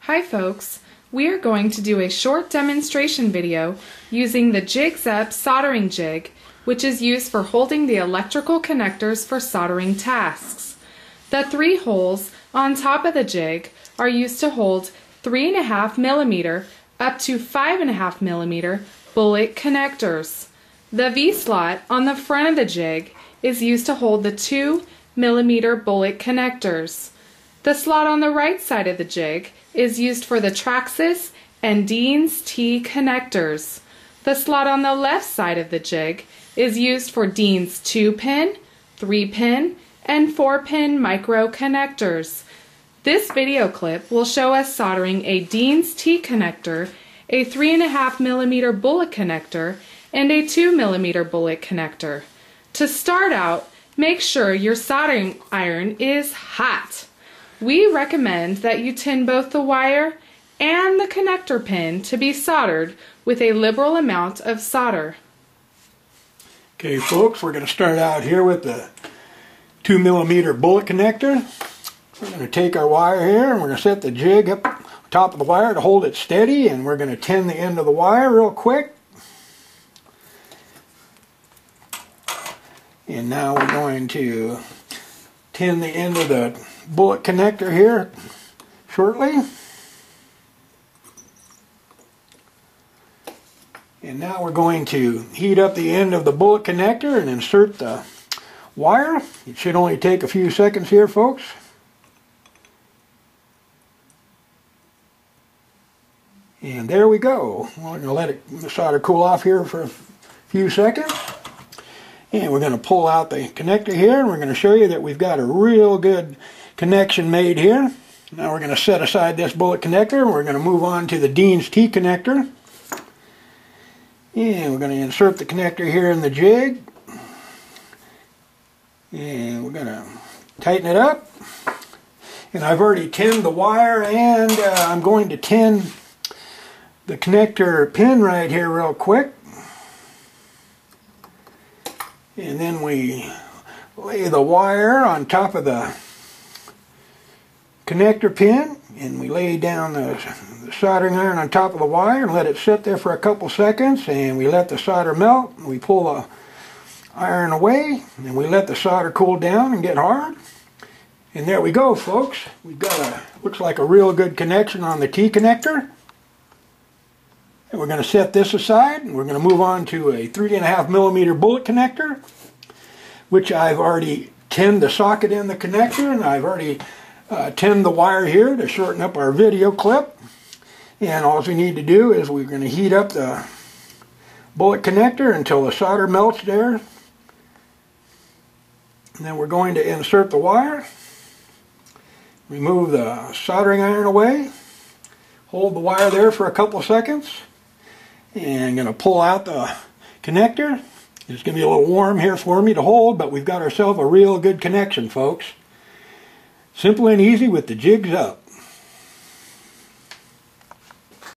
Hi folks, we are going to do a short demonstration video using the JIGS soldering jig, which is used for holding the electrical connectors for soldering tasks. The 3 holes on top of the jig are used to hold 3.5mm up to 5.5mm bullet connectors. The V-slot on the front of the jig is used to hold the 2mm bullet connectors. The slot on the right side of the jig is used for the Traxxas and Dean's T connectors. The slot on the left side of the jig is used for Dean's 2-pin, 3-pin, and 4-pin micro connectors. This video clip will show us soldering a Dean's T connector, a 3.5mm bullet connector, and a 2mm bullet connector. To start out, make sure your soldering iron is hot. We recommend that you tin both the wire and the connector pin to be soldered with a liberal amount of solder. Okay folks, we're going to start out here with the 2mm bullet connector. We're going to take our wire here and we're going to set the jig up top of the wire to hold it steady, and we're going to tin the end of the wire real quick. And now we're going to tin the end of the bullet connector here shortly. And now we're going to heat up the end of the bullet connector and insert the wire. It should only take a few seconds here, folks. And there we go. We're going to let the solder cool off here for a few seconds. And we're going to pull out the connector here, and we're going to show you that we've got a real good connection made here. Now we're going to set aside this bullet connector, and we're going to move on to the Dean's T connector. And we're going to insert the connector here in the jig. And we're going to tighten it up. And I've already tinned the wire, and I'm going to tin the connector pin right here real quick. And then we lay the wire on top of the connector pin, and we lay down the soldering iron on top of the wire and let it sit there for a couple seconds, and we let the solder melt. We pull the iron away and we let the solder cool down and get hard. And there we go, folks. We've got looks like a real good connection on the T connector. And we're going to set this aside, and we're going to move on to a 3.5mm bullet connector, which I've already tinned the socket in the connector, and I've already tinned the wire here to shorten up our video clip. And all we need to do is we're going to heat up the bullet connector until the solder melts there. And then we're going to insert the wire, remove the soldering iron away, hold the wire there for a couple seconds. And I'm going to pull out the connector. It's going to be a little warm here for me to hold, but we've got ourselves a real good connection, folks. Simple and easy with the JIGS up.